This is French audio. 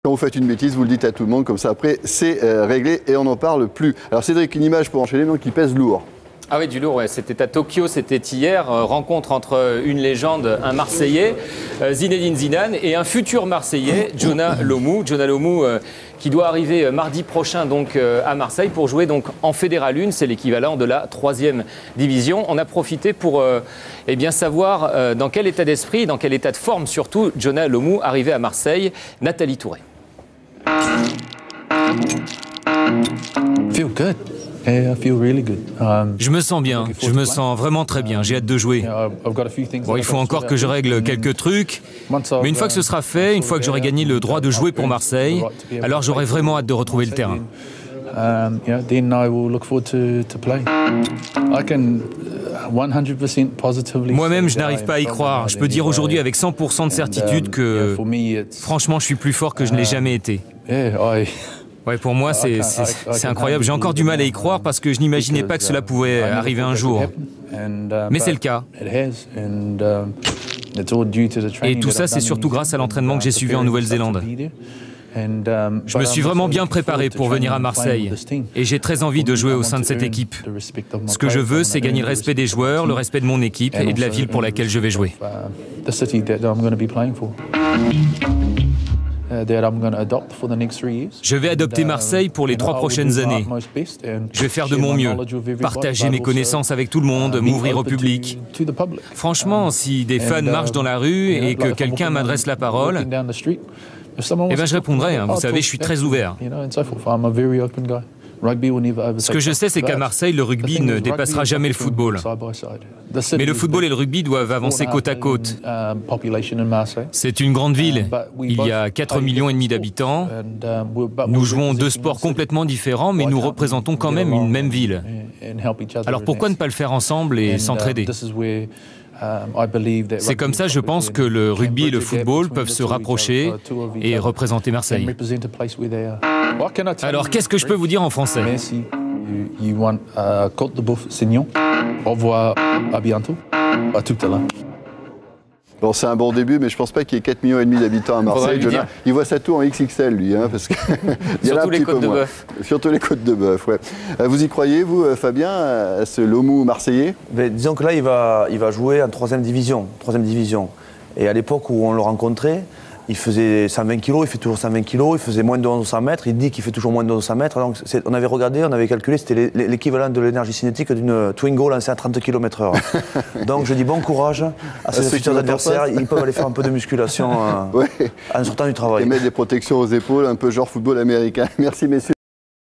Quand vous faites une bêtise, vous le dites à tout le monde, comme ça après c'est réglé et on n'en parle plus. Alors Cédric, une image pour enchaîner, donc qui pèse lourd. Ah oui, du lourd, ouais. C'était à Tokyo, c'était hier. Rencontre entre une légende, un Marseillais, Zinedine Zidane, et un futur Marseillais, Jonah Lomu. Jonah Lomu qui doit arriver mardi prochain donc, à Marseille pour jouer donc, en Fédéral 1. C'est l'équivalent de la 3e division. On a profité pour eh bien, savoir dans quel état d'esprit, dans quel état de forme surtout, Jonah Lomu arrivait à Marseille. Nathalie Touré. Feel good. Yeah, I feel really good. Je me sens bien, je me sens vraiment très bien, j'ai hâte de jouer. Bon, il faut encore que je règle quelques trucs, mais une fois que ce sera fait, une fois que j'aurai gagné le droit de jouer pour Marseille, alors j'aurai vraiment hâte de retrouver le terrain. Moi-même, je n'arrive pas à y croire. Je peux dire aujourd'hui avec 100% de certitude que, franchement, je suis plus fort que je ne l'ai jamais été. Ouais, pour moi, c'est incroyable. J'ai encore du mal à y croire parce que je n'imaginais pas que cela pouvait arriver un jour. Mais c'est le cas. Et tout ça, c'est surtout grâce à l'entraînement que j'ai suivi en Nouvelle-Zélande. Je me suis vraiment bien préparé pour venir à Marseille et j'ai très envie de jouer au sein de cette équipe. Ce que je veux, c'est gagner le respect des joueurs, le respect de mon équipe et de la ville pour laquelle je vais jouer. Je vais adopter Marseille pour les 3 prochaines années. Je vais faire de mon mieux, partager mes connaissances avec tout le monde, m'ouvrir au public. Franchement, si des fans marchent dans la rue et que quelqu'un m'adresse la parole, eh bien je répondrai, hein. Vous savez, je suis très ouvert. Ce que je sais, c'est qu'à Marseille, le rugby ne dépassera jamais le football. Mais le football et le rugby doivent avancer côte à côte. C'est une grande ville. Il y a 4,5 millions d'habitants. Nous jouons 2 sports complètement différents, mais nous représentons quand même une même ville. Alors pourquoi ne pas le faire ensemble et s'entraider ? C'est comme ça, je pense, que le rugby et le football peuvent se rapprocher et représenter Marseille. Alors, qu'est-ce que je peux vous dire en français ? Au revoir, à bientôt, à tout à l'heure. Bon, c'est un bon début, mais je pense pas qu'il y ait 4,5 millions d'habitants à Marseille. Jonah, il voit sa tour en XXL, lui, hein, parce que surtout les côtes de bœuf. Surtout les côtes de bœuf, ouais. Vous y croyez, vous, Fabien, à ce Lomu marseillais? Disons que là, il va jouer en 3e division. Et à l'époque où on le rencontrait, il faisait 120 kg, il fait toujours 120 kg, il faisait moins de 1100 mètres, il dit qu'il fait toujours moins de 1100 mètres. Donc on avait regardé, on avait calculé, c'était l'équivalent de l'énergie cinétique d'une Twingo lancée à 30 km/h. Donc je dis bon courage à ces futurs adversaires, ils peuvent aller faire un peu de musculation en sortant du travail. Et mettre des protections aux épaules, un peu genre football américain. Merci messieurs.